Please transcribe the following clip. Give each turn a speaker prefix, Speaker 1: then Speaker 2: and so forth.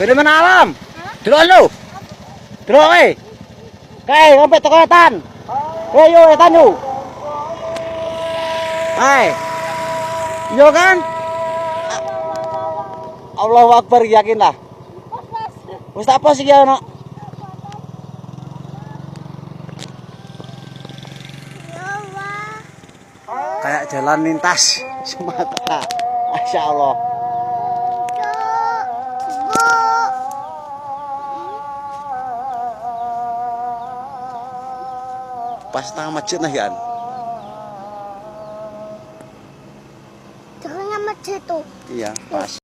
Speaker 1: Fenomena alam. Delok lho. Delok kowe. Kae sampe teko etan. Yo etan yo. Hai. Yo kan? Allahu Akbar, yakin lah. Wis tak pos iki ana. Kayak jalan lintas Sumatera. Masya Allah. Pas tengah masjid nah kan?
Speaker 2: Tengahnya masjid tuh.
Speaker 1: Iya, pas.